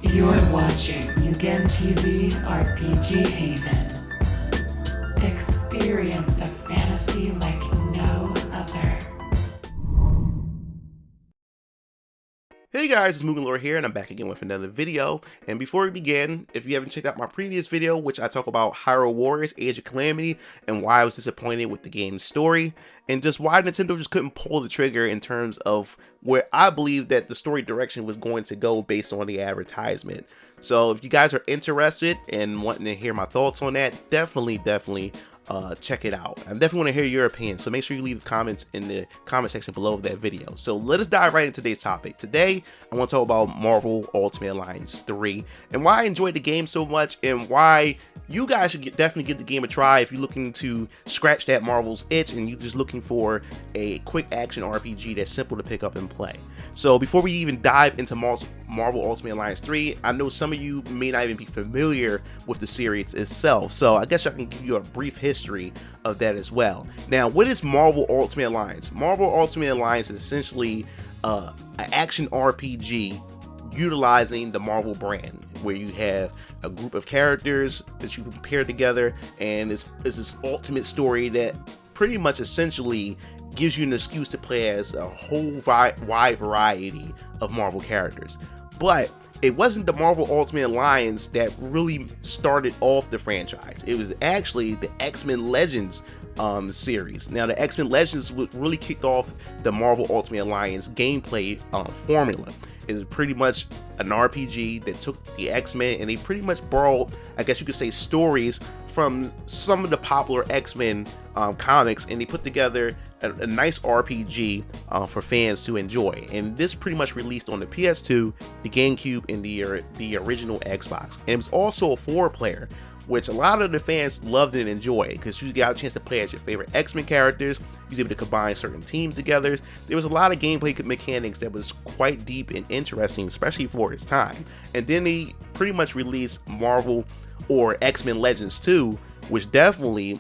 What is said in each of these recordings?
You're watching Mugen TV RPG Haven. Experience a fantasy like no other. Hey guys, it's MugenLord here, and I'm back again with another video. And before we begin, if you haven't checked out my previous video, which I talk about Hyrule Warriors Age of Calamity and why I was disappointed with the game's story, and just why Nintendo just couldn't pull the trigger in terms of where I believe that the story direction was going to go based on the advertisement. So if you guys are interested and wanting to hear my thoughts on that, definitely check it out. I definitely want to hear your opinion, so make sure you leave comments in the comment section below that video. So let us dive right into today's topic. Today I want to talk about Marvel Ultimate Alliance 3 and why I enjoyed the game so much, and why you guys should definitely give the game a try if you're looking to scratch that Marvel's itch and you're just looking for a quick action RPG that's simple to pick up and play. So before we even dive into Marvel Ultimate Alliance 3, I know some of you may not even be familiar with the series itself, so I guess I can give you a brief history of that as well. Now, what is Marvel Ultimate Alliance? Marvel Ultimate Alliance is essentially an action RPG utilizing the Marvel brand, where you have a group of characters that you can pair together, and it's this ultimate story that pretty much essentially gives you an excuse to play as a whole wide variety of Marvel characters. But it wasn't the Marvel Ultimate Alliance that really started off the franchise. It was actually the X-Men Legends series. Now, the X-Men Legends really kicked off the Marvel Ultimate Alliance gameplay formula. It is pretty much an RPG that took the X-Men and they pretty much borrowed, I guess you could say, stories from some of the popular X-Men comics, and they put together a nice RPG for fans to enjoy. And this pretty much released on the PS2, the GameCube, and the original Xbox. And it was also a 4-player, which a lot of the fans loved and enjoyed, because you got a chance to play as your favorite X-Men characters. You was able to combine certain teams together. There was a lot of gameplay mechanics that was quite deep and interesting, especially for its time. And then they pretty much released Marvel or X-Men Legends 2, which definitely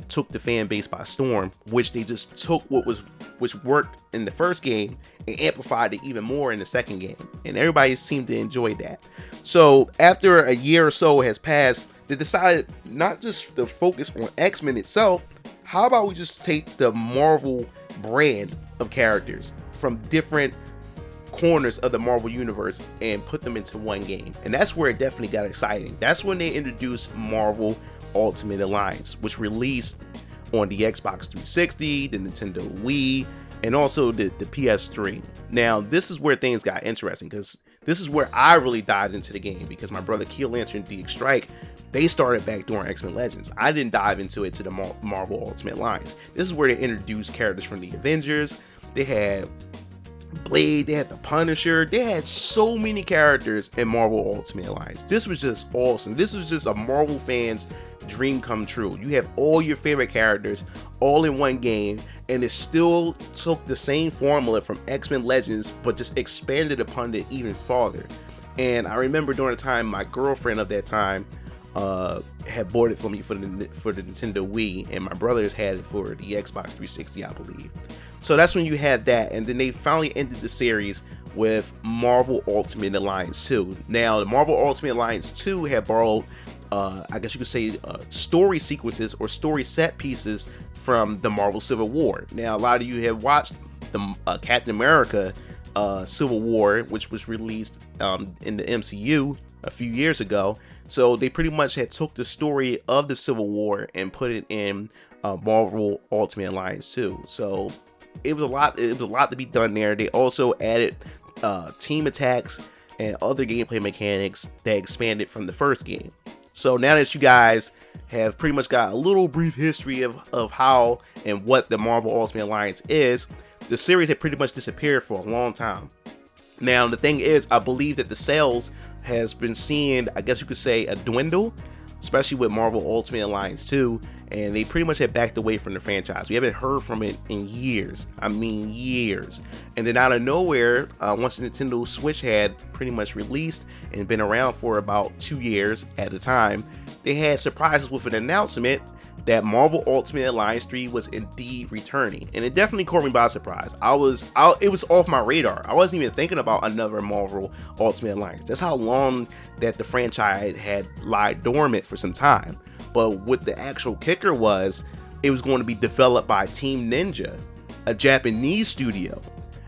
took the fan base by storm, which they just took which worked in the first game and amplified it even more in the second game, and everybody seemed to enjoy that. So after a year or so has passed, they decided not just to focus on X-Men itself. How about we just take the Marvel brand of characters from different corners of the Marvel universe and put them into one game? And that's where it definitely got exciting. That's when they introduced Marvel Ultimate Alliance, which released on the Xbox 360, the Nintendo Wii, and also the PS3. Now, this is where things got interesting, because this is where I really dived into the game, because my brother Keel Lantern and DX Strike, they started back during X-Men Legends. I didn't dive into it to the Marvel Ultimate Alliance. This is where they introduced characters from the Avengers. They had Blade, they had the Punisher, they had so many characters in Marvel Ultimate Alliance. This was just awesome. This was just a Marvel fan's dream come true. You have all your favorite characters all in one game, and it still took the same formula from X-Men Legends, but just expanded upon it even farther. And I remember during the time, my girlfriend of that time had bought it for me for the Nintendo Wii, and my brothers had it for the Xbox 360, I believe. So that's when you had that, and then they finally ended the series with Marvel Ultimate Alliance 2. Now, the Marvel Ultimate Alliance 2 had borrowed, I guess you could say, story sequences or story set pieces from the Marvel Civil War. Now, a lot of you have watched the Captain America Civil War, which was released in the MCU a few years ago. So they pretty much had took the story of the Civil War and put it in Marvel Ultimate Alliance 2. So it was a lot to be done there. They also added team attacks and other gameplay mechanics that expanded from the first game. So now that you guys have pretty much got a little brief history of how and what the Marvel Ultimate Alliance is, the series had pretty much disappeared for a long time. Now, the thing is, I believe that the sales has been seeing, I guess you could say, a dwindle, especially with Marvel Ultimate Alliance 2, and they pretty much had backed away from the franchise. We haven't heard from it in years. I mean, years. And then out of nowhere, once the Nintendo Switch had pretty much released and been around for about 2 years at a time, they had surprises with an announcement that Marvel Ultimate Alliance 3 was indeed returning, and it definitely caught me by surprise. It was off my radar. I wasn't even thinking about another Marvel Ultimate Alliance. That's how long that the franchise had lied dormant for some time. But what the actual kicker was, it was going to be developed by Team Ninja, a Japanese studio.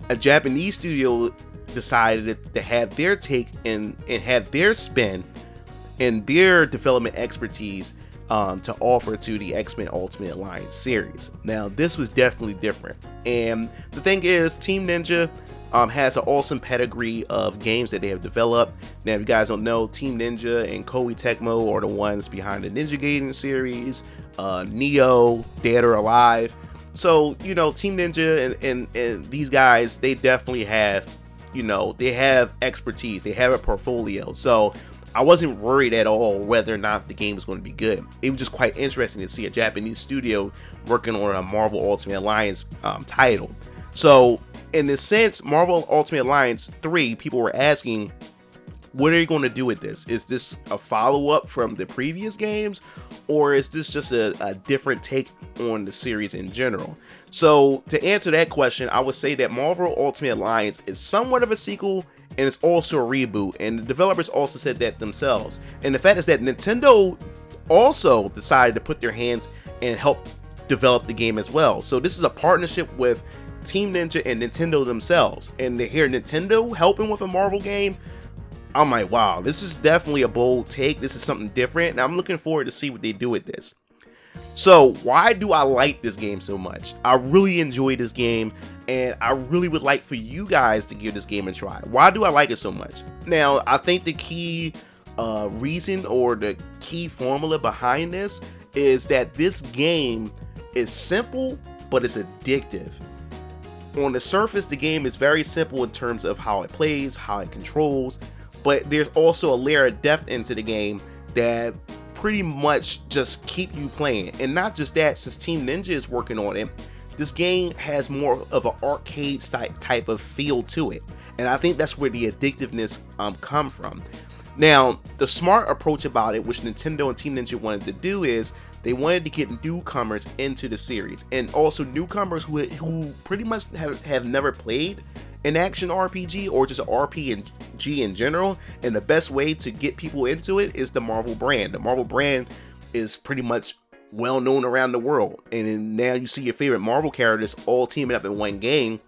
A Japanese studio decided to have their take and have their spin and their development expertise to offer to the X-Men Ultimate Alliance series. Now, this was definitely different. And the thing is, Team Ninja has an awesome pedigree of games that they have developed. Now, if you guys don't know, Team Ninja and Koei Tecmo are the ones behind the Ninja Gaiden series, Neo, Dead or Alive. So, you know, Team Ninja and these guys, they definitely have, you know, they have expertise, they have a portfolio. So I wasn't worried at all whether or not the game was going to be good. It was just quite interesting to see a Japanese studio working on a Marvel Ultimate Alliance title. So in this sense, Marvel Ultimate Alliance 3, people were asking, what are you going to do with this? Is this a follow-up from the previous games, or is this just a different take on the series in general? So to answer that question, I would say that Marvel Ultimate Alliance is somewhat of a sequel, and it's also a reboot, and the developers also said that themselves. And the fact is that Nintendo also decided to put their hands and help develop the game as well. So this is a partnership with Team Ninja and Nintendo themselves, and to hear Nintendo helping with a Marvel game, I'm like, wow, this is definitely a bold take. This is something different, and I'm looking forward to see what they do with this. So why do I like this game so much? I really enjoy this game, and I really would like for you guys to give this game a try. Why do I like it so much? Now, I think the key reason or the key formula behind this is that this game is simple, but it's addictive. On the surface, the game is very simple in terms of how it plays, how it controls, but there's also a layer of depth into the game that pretty much just keep you playing. And not just that, since Team Ninja is working on it, this game has more of an arcade type of feel to it, and I think that's where the addictiveness come from. Now, the smart approach about it, which Nintendo and Team Ninja wanted to do, is they wanted to get newcomers into the series, and also newcomers who pretty much have never played an action RPG or just an RPG in general. And the best way to get people into it is the Marvel brand. The Marvel brand is pretty much well known around the world, and then now you see your favorite Marvel characters all teaming up in one game.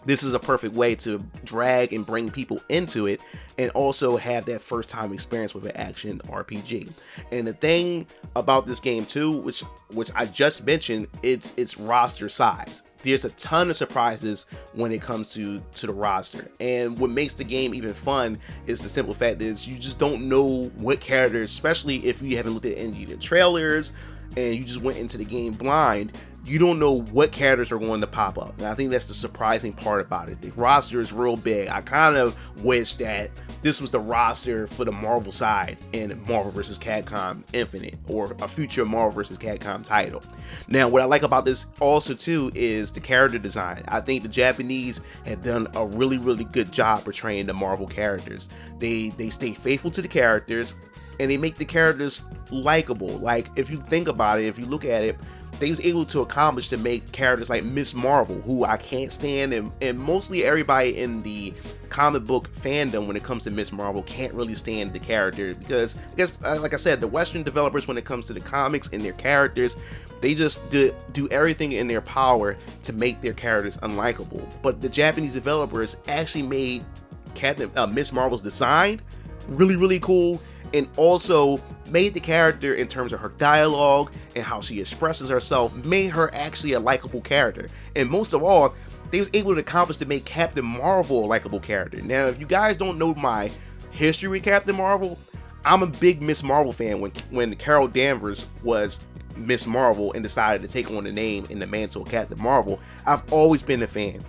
This is a perfect way to drag and bring people into it, and also have that first time experience with an action RPG. And the thing about this game too, which I just mentioned, it's its roster size. There's a ton of surprises when it comes to the roster, and what makes the game even fun is the simple fact is you just don't know what characters, especially if you haven't looked at any of the trailers and you just went into the game blind. You don't know what characters are going to pop up. And I think that's the surprising part about it. The roster is real big. I kind of wish that this was the roster for the Marvel side in Marvel vs. Capcom Infinite, or a future Marvel vs. Capcom title. Now, what I like about this also too is the character design. I think the Japanese have done a really, really good job portraying the Marvel characters. They stay faithful to the characters, and they make the characters likable. Like, if you think about it, if you look at it, they was able to accomplish to make characters like Miss Marvel, who I can't stand, and mostly everybody in the comic book fandom when it comes to Miss Marvel can't really stand the character, because I guess, like I said, the Western developers, when it comes to the comics and their characters, they just do everything in their power to make their characters unlikable. But the Japanese developers actually made Miss Marvel's design really, really cool, and also made the character, in terms of her dialogue and how she expresses herself, made her actually a likable character. And most of all, they was able to accomplish to make Captain Marvel a likable character. Now, if you guys don't know my history with Captain Marvel, I'm a big Miss Marvel fan. When Carol Danvers was Miss Marvel and decided to take on the name and the mantle of Captain Marvel, I've always been a fan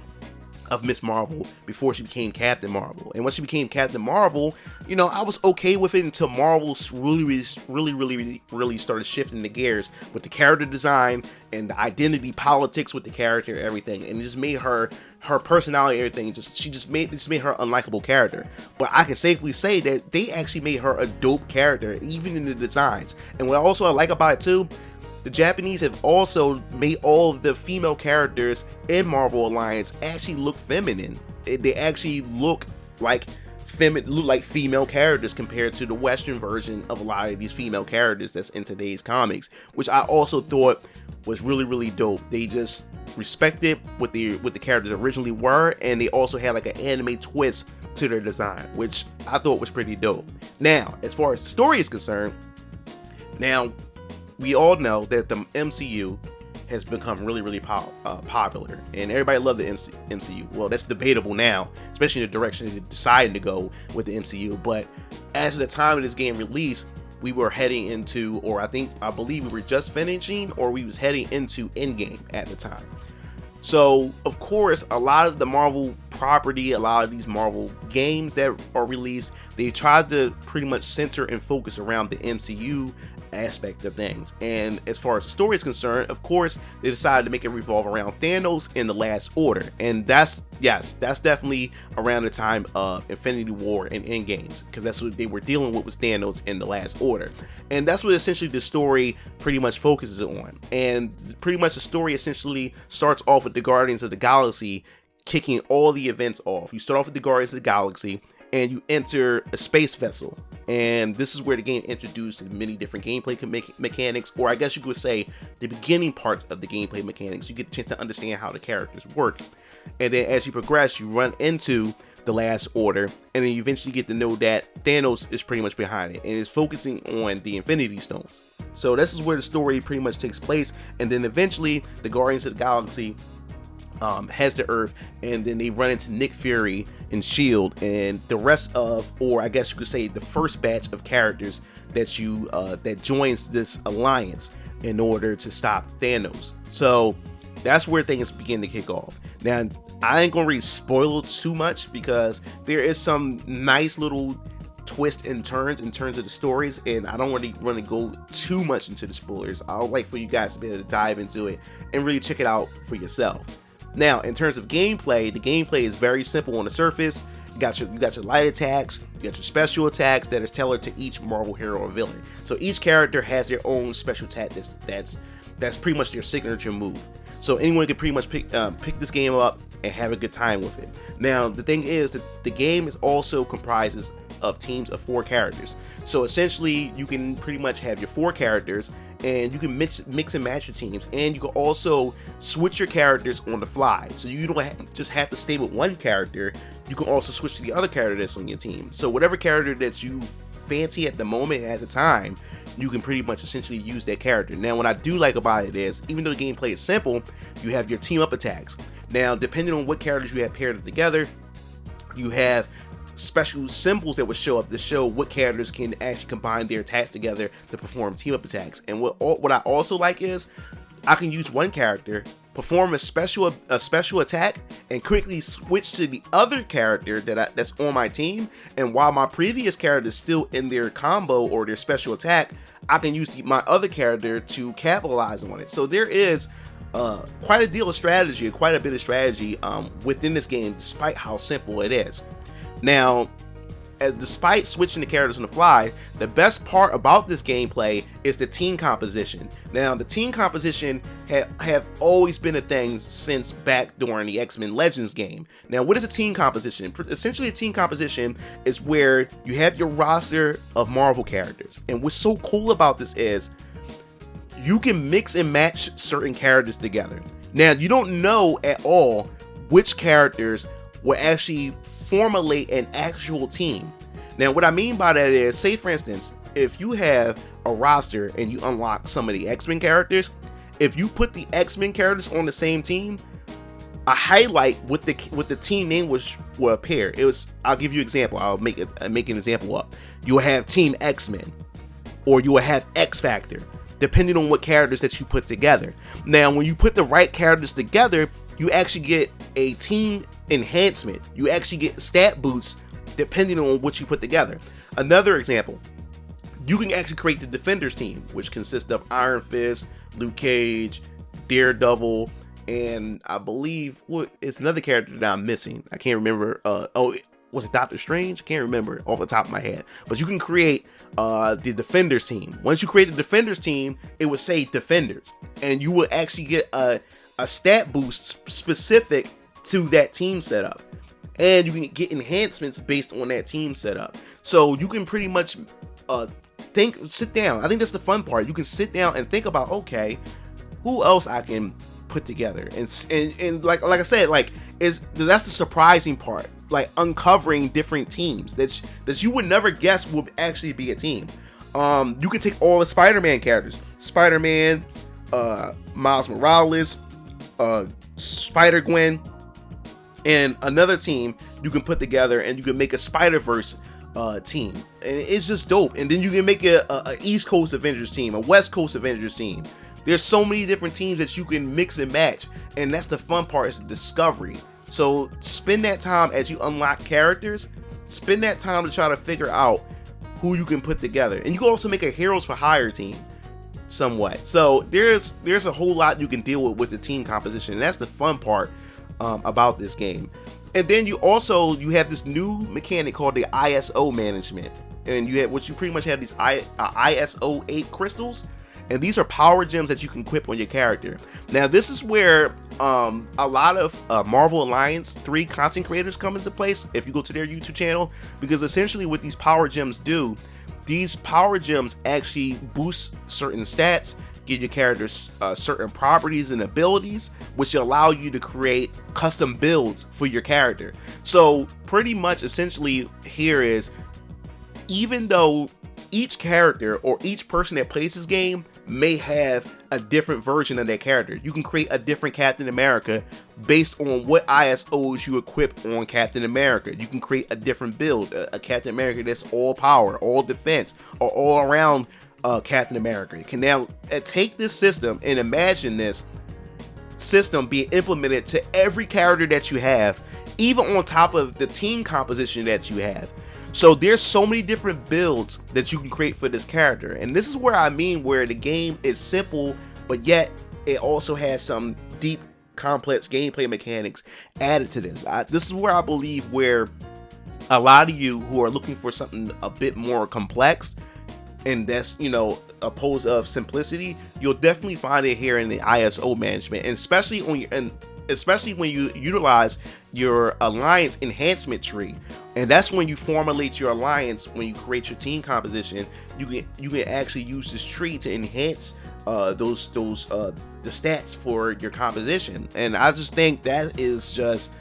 of Miss Marvel before she became Captain Marvel. And once she became Captain Marvel, you know, I was okay with it until Marvel really started shifting the gears with the character design and the identity politics with the character and everything, and it just made her personality and everything, she just made her unlikable character. But I can safely say that they actually made her a dope character, even in the designs. And what I like about it too, the Japanese have also made all of the female characters in Marvel Alliance actually look feminine. They actually look like female characters compared to the Western version of a lot of these female characters that's in today's comics, which I also thought was really dope. They just respected what the characters originally were, and they also had like an anime twist to their design, which I thought was pretty dope. Now, as far as the story is concerned, now we all know that the MCU has become really popular, and everybody loved the MCU. Well, that's debatable now, especially in the direction they're deciding to go with the MCU. But as of the time of this game release, we were heading into, or I believe we were just finishing, or we was heading into Endgame at the time. So of course, a lot of the Marvel property, a lot of these Marvel games that are released, they tried to pretty much center and focus around the MCU aspect of things. And as far as the story is concerned, of course, they decided to make it revolve around Thanos in the Last Order, and that's definitely around the time of Infinity War and Endgames, because that's what they were dealing with, was Thanos in the Last Order. And that's what essentially the story pretty much focuses on. And pretty much the story essentially starts off with the Guardians of the Galaxy kicking all the events off. You start off with the Guardians of the Galaxy, and you enter a space vessel, and this is where the game introduced many different gameplay mechanics, or I guess you could say the beginning parts of the gameplay mechanics. You get a chance to understand how the characters work, and then as you progress, you run into the Last Order, and then you eventually get to know that Thanos is pretty much behind it and is focusing on the Infinity Stones. So this is where the story pretty much takes place, and then eventually the Guardians of the Galaxy heads to Earth, and then they run into Nick Fury and S.H.I.E.L.D. and the rest of, or I guess you could say the first batch of characters that joins this alliance in order to stop Thanos. So that's where things begin to kick off. Now, I ain't gonna really spoil too much, because there is some nice little twists and turns in terms of the stories, and I don't really want to go too much into the spoilers. I would like for you guys to be able to dive into it and really check it out for yourself. Now, in terms of gameplay, the gameplay is very simple on the surface. You got your light attacks, you got your special attacks that is tailored to each Marvel hero or villain. So each character has their own special attack that's pretty much their signature move. So anyone can pretty much pick this game up and have a good time with it. Now, the thing is that the game is also comprises of teams of 4 characters. So essentially, you can pretty much have your 4 characters, and you can mix and match your teams, and you can also switch your characters on the fly. So you don't just have to stay with one character. You can also switch to the other character that's on your team. So whatever character that you fancy at the moment, at the time, you can pretty much essentially use that character. Now, what I do like about it is, even though the gameplay is simple, you have your team up attacks. Now, depending on what characters you have paired together, you have special symbols that would show up to show what characters can actually combine their attacks together to perform team up attacks. And what I also like is, I can use one character, perform a special attack, and quickly switch to the other character that's on my team. And while my previous character is still in their combo or their special attack, I can use my other character to capitalize on it. So there is quite a bit of strategy within this game, despite how simple it is. Now, despite switching the characters on the fly, the best part about this gameplay is the team composition. Now, the team composition have always been a thing since back during the X-Men Legends game. Now, what is a team composition? Essentially, a team composition is where you have your roster of Marvel characters. And what's so cool about this is you can mix and match certain characters together. Now, you don't know at all which characters will actually formulate an actual team. Now, what I mean by that is, say for instance, if you have a roster and you unlock some of the X-Men characters, if you put the X-Men characters on the same team, a highlight with the team name will appear. I'll give you an example. I'll make an example up. You'll have Team X-Men, or you will have X Factor, depending on what characters that you put together. Now, when you put the right characters together, you actually get a team enhancement. You actually get stat boosts depending on what you put together. Another example, you can actually create the Defenders team, which consists of Iron Fist, Luke Cage, Daredevil, and I believe it's another character that I'm missing. I can't remember. was it Doctor Strange? I can't remember off the top of my head. But you can create the Defenders team. Once you create the Defenders team, it would say Defenders. And you will actually get a stat boost specific to that team setup. And you can get enhancements based on that team setup. So you can pretty much sit down. I think that's the fun part. You can sit down and think about, okay, who else I can put together, and like I said, like that's the surprising part, like uncovering different teams that you would never guess would actually be a team. You can take all the Spider-Man characters, Spider-Man, Miles Morales, Spider-Gwen, and another team you can put together, and you can make a Spider-Verse team, and it's just dope. And then you can make a East Coast Avengers team, a West Coast Avengers team. There's so many different teams that you can mix and match, and that's the fun part, is the discovery. So spend that time as you unlock characters, spend that time to try to figure out who you can put together. And you can also make a Heroes for Hire team somewhat. So there's a whole lot you can deal with the team composition, and that's the fun part about this game. And then you have this new mechanic called the ISO management, and you pretty much have these ISO 8 crystals. And these are power gems that you can equip on your character. Now, this is where a lot of Marvel Alliance 3 content creators come into place if you go to their YouTube channel, because essentially what these power gems do, these power gems actually boost certain stats, give your characters certain properties and abilities, which allow you to create custom builds for your character. So pretty much essentially here is, even though each character or each person that plays this game may have a different version of their character, you can create a different Captain America based on what ISOs you equip on Captain America. You can create a different build, a Captain America that's all power, all defense, or all around Captain America. You can now take this system and imagine this system being implemented to every character that you have, even on top of the team composition that you have. So there's so many different builds that you can create for this character, and this is where I mean where the game is simple, but yet it also has some deep, complex gameplay mechanics added to this. This is where I believe where a lot of you who are looking for something a bit more complex, and that's, opposed of simplicity, you'll definitely find it here in the ISO management, and especially when you utilize your alliance enhancement tree. And that's when you formulate your alliance. When you create your team composition, you can actually use this tree to enhance the stats for your composition. And I just think that is just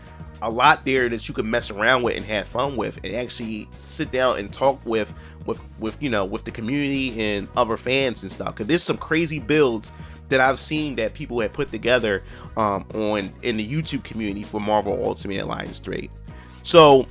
a lot there that you can mess around with and have fun with, and actually sit down and talk with the community and other fans and stuff. Because there's some crazy builds that I've seen that people have put together in the YouTube community for Marvel Ultimate Alliance 3. So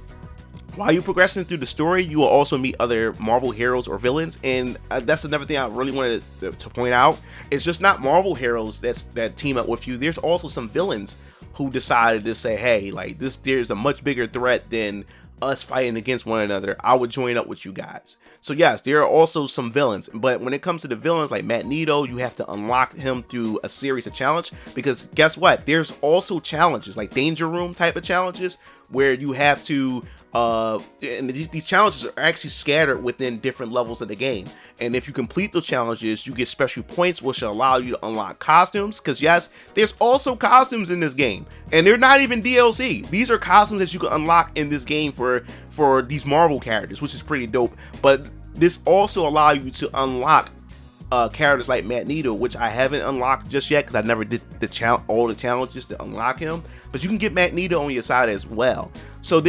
while you're progressing through the story, you will also meet other Marvel heroes or villains, and that's another thing I really wanted to point out. It's just not Marvel heroes that team up with you. There's also some villains who decided to say, hey, like there's a much bigger threat than us fighting against one another. I would join up with you guys. So yes, there are also some villains, but when it comes to the villains like Magneto, you have to unlock him through a series of challenges, because guess what? There's also challenges like Danger Room type of challenges where you have to and these challenges are actually scattered within different levels of the game, and if you complete those challenges, you get special points which allow you to unlock costumes, because yes, there's also costumes in this game, and they're not even DLC. These are costumes that you can unlock in this game for these Marvel characters, which is pretty dope. But this also allows you to unlock characters like Magneto, which I haven't unlocked just yet because I never did all the challenges to unlock him. But you can get Magneto on your side as well. So if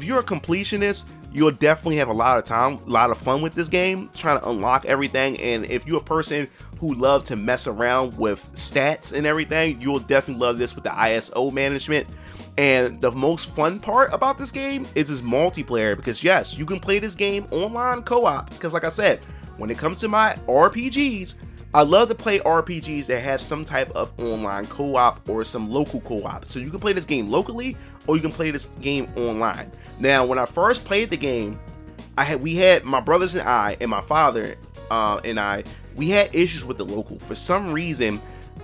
you're a completionist, you'll definitely have a lot of fun with this game, trying to unlock everything. And if you're a person who loves to mess around with stats and everything, you'll definitely love this with the ISO management. And the most fun part about this game is its multiplayer, because yes, you can play this game online co-op, because like I said, when it comes to my RPGs, I love to play RPGs that have some type of online co-op or some local co-op. So you can play this game locally, or you can play this game online. Now, when I first played the game, we had my brothers and I, and my father and I, we had issues with the local. For some reason,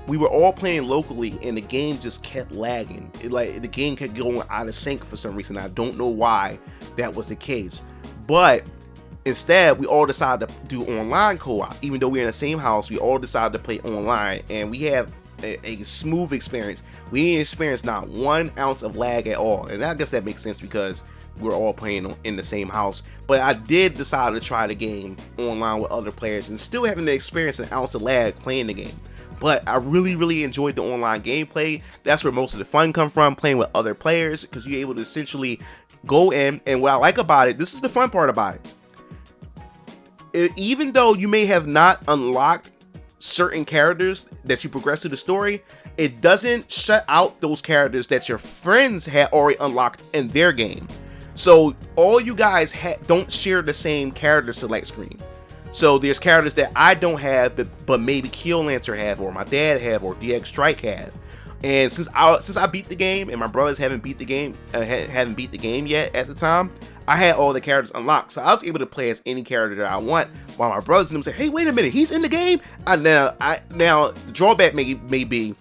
we were all playing locally and the game just kept lagging. The game kept going out of sync for some reason. I don't know why that was the case, but instead we all decided to do online co-op. Even though we're in the same house, we all decided to play online, and we have a smooth experience. We didn't experience not 1 ounce of lag at all, and I guess that makes sense because we're all playing in the same house. But I did decide to try the game online with other players and still having to experience an ounce of lag playing the game. But I really enjoyed the online gameplay. That's where most of the fun come from, playing with other players, because you're able to essentially go in, and what I like about it, this is the fun part about it, even though you may have not unlocked certain characters that you progress through the story, it doesn't shut out those characters that your friends had already unlocked in their game. So all you guys don't share the same character select screen. So there's characters that I don't have, but maybe KillLancer have, or my dad have, or DX Strike have. And since I beat the game, and my brothers haven't beat the game, yet at the time, I had all the characters unlocked, so I was able to play as any character that I want. While my brothers and them say, "Hey, wait a minute, he's in the game." Now the drawback may be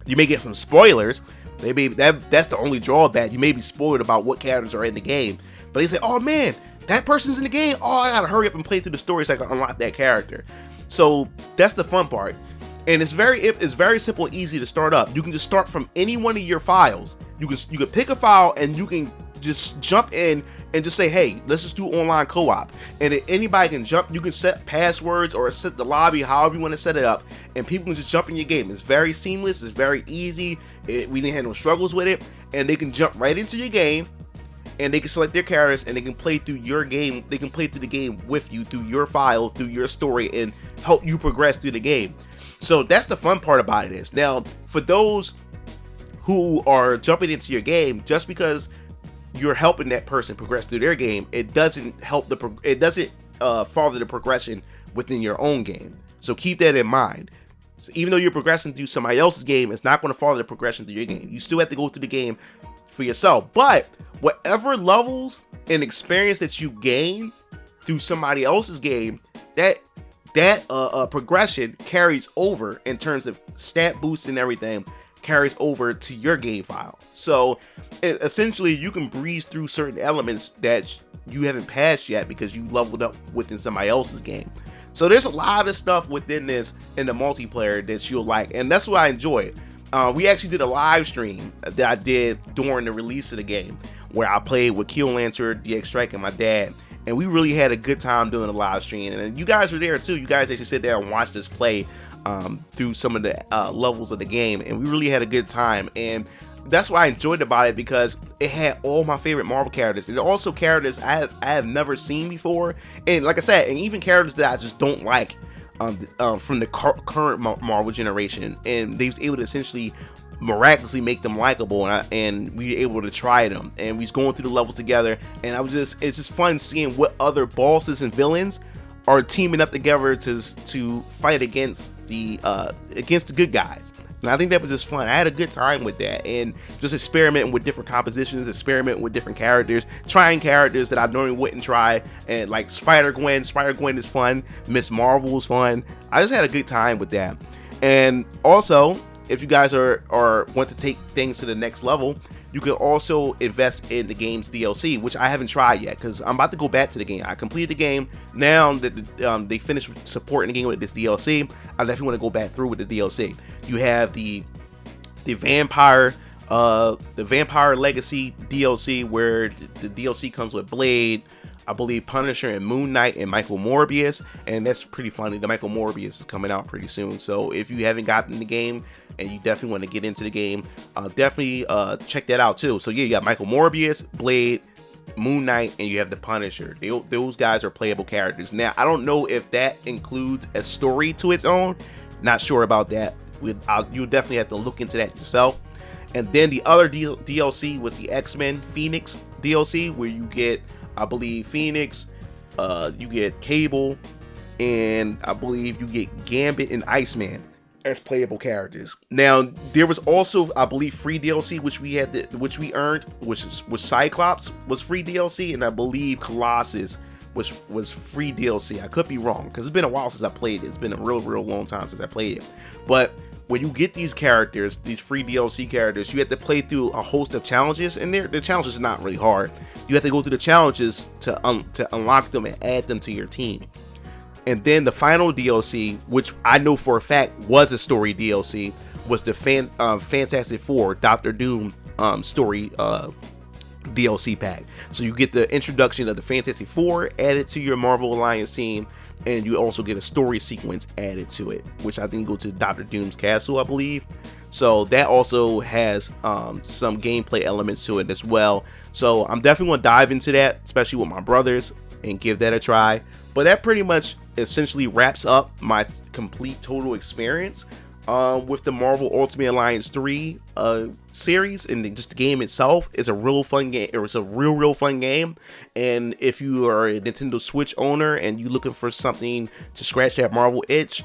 you may get some spoilers. Maybe that's the only drawback. You may be spoiled about what characters are in the game. But they say, "Oh man, that person's in the game. Oh, I gotta hurry up and play through the story so I can unlock that character." So that's the fun part. And it's very simple and easy to start up. You can just start from any one of your files. You can pick a file and you can just jump in and just say, "Hey, let's just do online co-op." And then anybody can jump. You can set passwords or set the lobby however you want to set it up, and people can just jump in your game. It's very seamless. It's very easy. We didn't have no struggles with it, and they can jump right into your game, and they can select their characters, and they can play through your game. They can play through the game with you through your file, through your story, and help you progress through the game. So that's the fun part about it is. Now, for those who are jumping into your game, just because you're helping that person progress through their game, it doesn't help further the progression within your own game. So keep that in mind. So even though you're progressing through somebody else's game, it's not going to follow the progression through your game. You still have to go through the game for yourself. But whatever levels and experience that you gain through somebody else's game, that progression carries over in terms of stat boosts and everything, carries over to your game file. So essentially you can breeze through certain elements that you haven't passed yet because you leveled up within somebody else's game. So there's a lot of stuff within this in the multiplayer that you'll like, and that's what I enjoyed. We actually did a live stream that I did during the release of the game where I played with KillLancer, DX Strike, and my dad. And we really had a good time doing the live stream. And you guys were there too. You guys actually sit there and watch us play through some of the levels of the game. And we really had a good time. And that's what I enjoyed about it, because it had all my favorite Marvel characters. And also characters I have never seen before. And like I said, and even characters that I just don't like from the current Marvel generation. And they was able to essentially miraculously make them likable, and we were able to try them, and we was going through the levels together, and it's just fun seeing what other bosses and villains are teaming up together to fight against the good guys. And I think that was just fun. I had a good time with that, and just experimenting with different compositions, experimenting with different characters, trying characters that I normally wouldn't try, and like Spider-Gwen is fun, Miss Marvel is fun. I just had a good time with that. And also, if you guys want to take things to the next level, you can also invest in the game's DLC, which I haven't tried yet because I'm about to go back to the game. I completed the game. Now that they finished supporting the game with this DLC, I definitely want to go back through with the DLC. You have the Vampire Legacy DLC, where the DLC comes with Blade, I believe Punisher, and Moon Knight, and Michael Morbius, and that's pretty funny. The Michael Morbius is coming out pretty soon, so if you haven't gotten the game and you definitely want to get into the game, definitely check that out too. So yeah, you got Michael Morbius, Blade, Moon Knight, and you have the Punisher. Those guys are playable characters. Now, I don't know if that includes a story to its own. Not sure about that. You'll definitely have to look into that yourself. And then the other DLC was the X-Men Phoenix DLC, where you get, I believe, Phoenix, you get Cable, and I believe you get Gambit and Iceman as playable characters. Now, there was also, I believe, free DLC which we earned, which Cyclops was free DLC, and I believe Colossus was free DLC. I could be wrong because it's been a while since I played it. It's been a real long time since I played it. But when you get these characters, these free DLC characters, you have to play through a host of challenges, and the challenges are not really hard. You have to go through the challenges to unlock them and add them to your team. And then the final DLC, which I know for a fact was a story DLC, was the Fantastic Four Doctor Doom story DLC pack. So you get the introduction of the Fantastic Four added to your Marvel Alliance team, and you also get a story sequence added to it, which I think go to Doctor Doom's castle, I believe. So that also has some gameplay elements to it as well. So I'm definitely going to dive into that, especially with my brothers, and give that a try. But that pretty much essentially wraps up my complete total experience with the Marvel Ultimate Alliance 3 series, and just the game itself is a real fun game. It's a real fun game, and if you are a Nintendo Switch owner and you're looking for something to scratch that Marvel itch,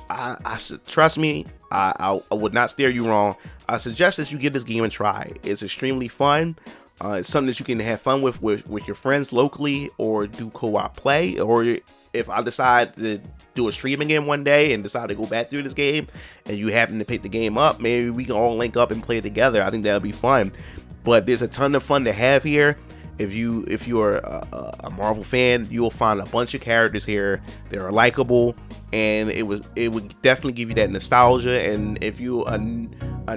trust me, I would not steer you wrong. I suggest that you give this game a try. It's extremely fun. It's something that you can have fun with your friends locally, or do co-op play, or if I decide to do a stream again one day and decide to go back through this game and you happen to pick the game up, maybe we can all link up and play it together. I think that would be fun. But there's a ton of fun to have here. If you're a Marvel fan, you will find a bunch of characters here that are likable, and it would definitely give you that nostalgia. And if you're a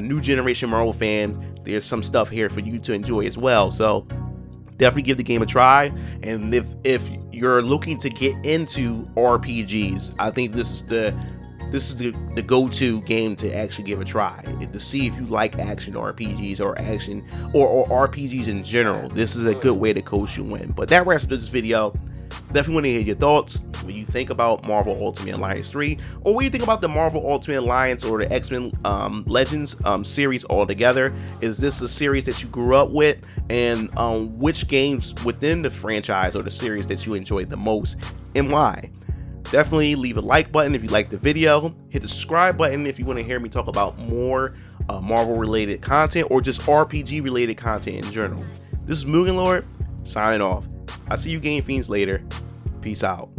new generation Marvel fan, there's some stuff here for you to enjoy as well. So definitely give the game a try. And if you're looking to get into RPGs, I think this is the go-to game to actually give a try, to see if you like action RPGs or RPGs in general. This is a good way to coast you in. But that wraps up this video. Definitely want to hear your thoughts, what you think about Marvel Ultimate Alliance 3, or what you think about the Marvel Ultimate Alliance or the X-Men Legends series altogether. Is this a series that you grew up with, and which games within the franchise or the series that you enjoyed the most, and why? Definitely leave a like button if you like the video. Hit the subscribe button if you want to hear me talk about more Marvel related content, or just RPG related content in general. This is MugenLord signing off. I'll see you Game Fiends later. Peace out.